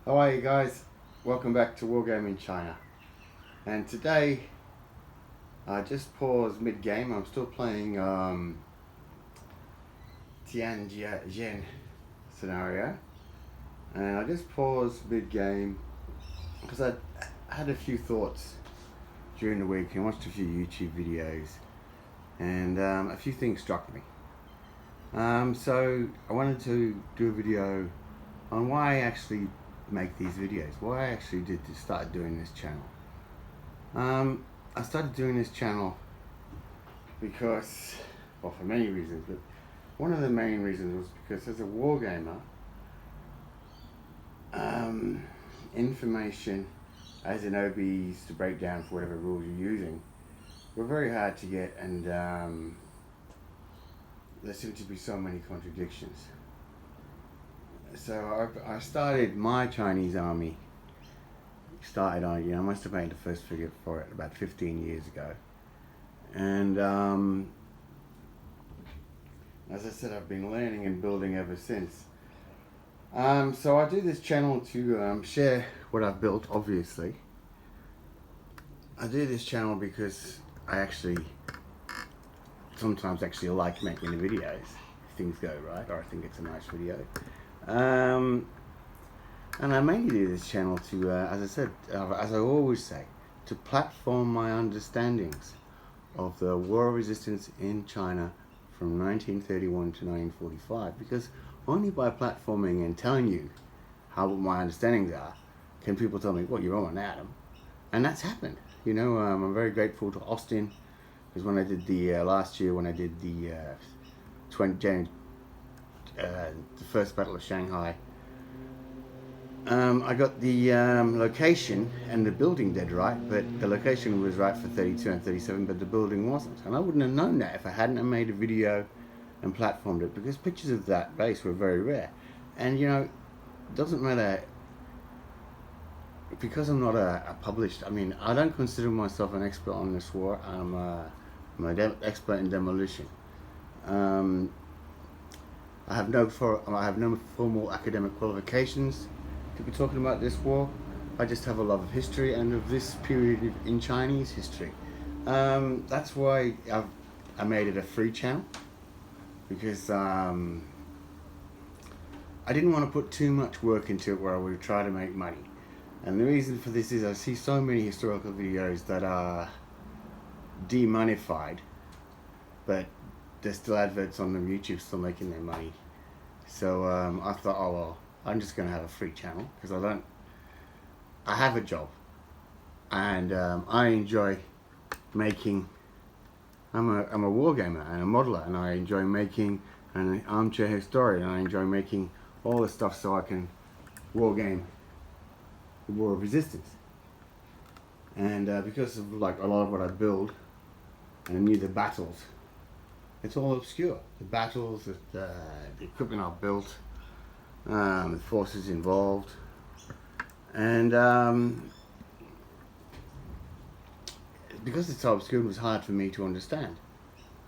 How are you guys? Welcome back to Wargaming China. And today I just paused mid-game. I'm still playing Tianjin scenario. And I just paused mid-game because I had a few thoughts during the week and watched a few YouTube videos. And a few things struck me. So I wanted to do a video on why I actually make these videos, why I actually start doing this channel. I started doing this channel because, well, for many reasons, but one of the main reasons was because as a wargamer, information as in OBs to break down for whatever rules you're using were very hard to get, and there seem to be so many contradictions. So I started my Chinese army. Started on, I must have made the first figure for it about 15 years ago. And as I said, I've been learning and building ever since. So I do this channel to share what I've built, obviously. I do this channel because I sometimes actually like making the videos. If things go right, or I think it's a nice video. And I mainly do this channel to, as I said, as I always say, to platform my understandings of the War of Resistance in China from 1931 to 1945, because only by platforming and telling you how my understandings are can people tell me, well, you're wrong on that. And that's happened. I'm very grateful to Austin, because when I did the last year, when I did the the first Battle of Shanghai, I got the location and the building dead right, but the location was right for 32 and 37, but the building wasn't. And I wouldn't have known that if I hadn't have made a video and platformed it, because pictures of that base were very rare. And it doesn't matter, because I'm not a published, I don't consider myself an expert on this war. I'm an expert in demolition. I have no formal academic qualifications to be talking about this war. I just have a love of history and of this period in Chinese history. That's why I made it a free channel, because I didn't want to put too much work into it where I would try to make money. And the reason for this is I see so many historical videos that are demonetized, but there's still adverts on them. YouTube's still making their money. So I thought, oh well, I'm just going to have a free channel, because I have a job, and I enjoy making. I'm a wargamer and a modeler, and I enjoy making an armchair historian, and I enjoy making all the stuff so I can wargame the War of Resistance. And because of a lot of what I build, and I knew the battles, it's all obscure. The battles, the equipment I've built, the forces involved, and because it's so obscure, it was hard for me to understand,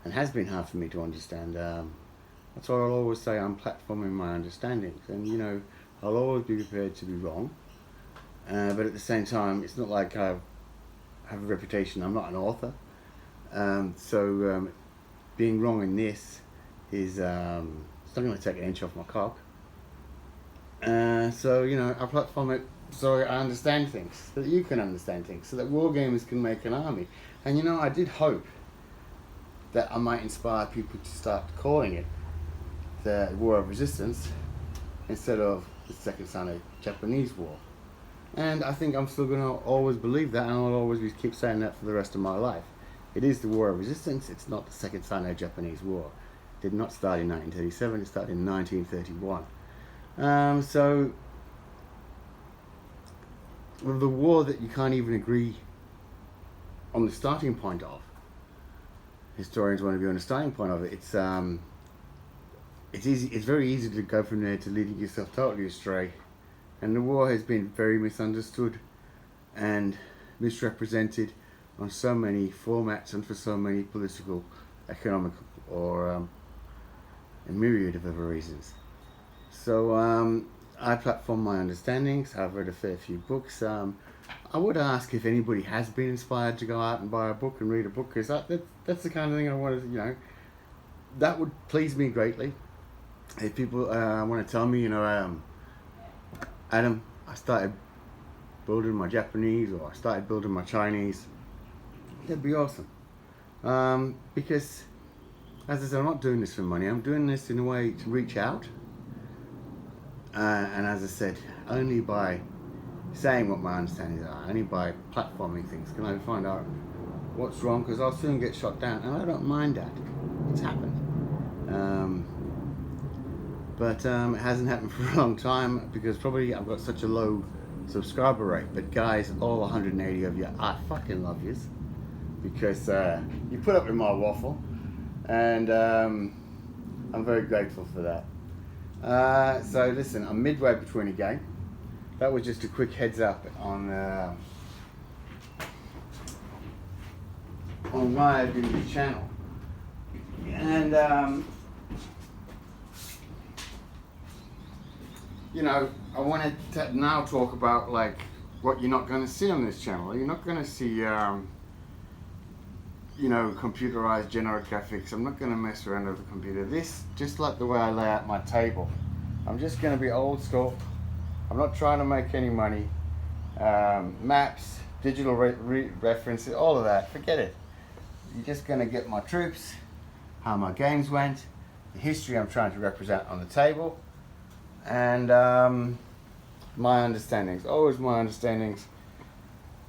and has been hard for me to understand. That's why I'll always say I'm platforming my understandings, and I'll always be prepared to be wrong, but at the same time, it's not like I have a reputation. I'm not an author, so being wrong in this is it's not going to take an inch off my cock. So I platform it so I understand things, so that you can understand things, so that wargamers can make an army. And I did hope that I might inspire people to start calling it the War of Resistance instead of the Second Sino-Japanese War. And I think I'm still going to always believe that, and I'll always keep saying that for the rest of my life. It is the War of Resistance. It's not the Second Sino-Japanese War. It did not start in 1937. It started in 1931. So with the war that you can't even agree on the starting point of, historians want to be on the starting point of it. It's easy. It's very easy to go from there to leading yourself totally astray. And the war has been very misunderstood and misrepresented on so many formats and for so many political, economic, or a myriad of other reasons. So I platform my understandings. I've read a fair few books. I would ask if anybody has been inspired to go out and buy a book and read a book, because that's the kind of thing I want to, that would please me greatly. If people want to tell me, Adam, I started building my Japanese, or I started building my Chinese, that'd be awesome. Because, as I said, I'm not doing this for money. I'm doing this in a way to reach out. And as I said, only by saying what my understandings are, only by platforming things, can I find out what's wrong, because I'll soon get shot down, and I don't mind that. It's happened. But it hasn't happened for a long time, because probably I've got such a low subscriber rate. But guys, all 180 of you, I fucking love yous, because you put up with my waffle, and I'm very grateful for that. So listen, I'm midway between a game. That was just a quick heads up on why I do this channel. And I wanted to now talk about like what you're not going to see on this channel. You're not going to see computerized generated graphics. I'm not going to mess around with the computer. This, just like the way I lay out my table, I'm just going to be old school. I'm not trying to make any money. Maps, digital references, all of that, forget it. You're just going to get my troops, how my games went, the history I'm trying to represent on the table, and my understandings, always my understandings,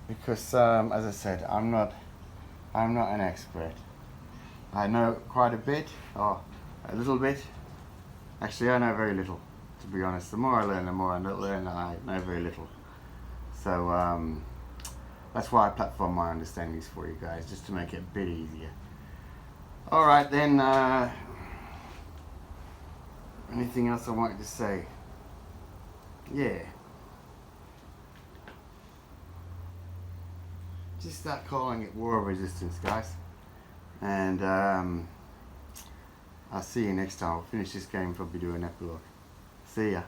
because as I said, I'm not an expert. I know quite a bit, or a little bit. Actually, I know very little, to be honest. The more I learn, the more I learn. I know very little. So that's why I platform my understandings for you guys, just to make it a bit easier. All right then. Anything else I wanted to say? Yeah. Just start calling it War of Resistance, guys. And I'll see you next time. I'll finish this game, probably do an epilogue. See ya.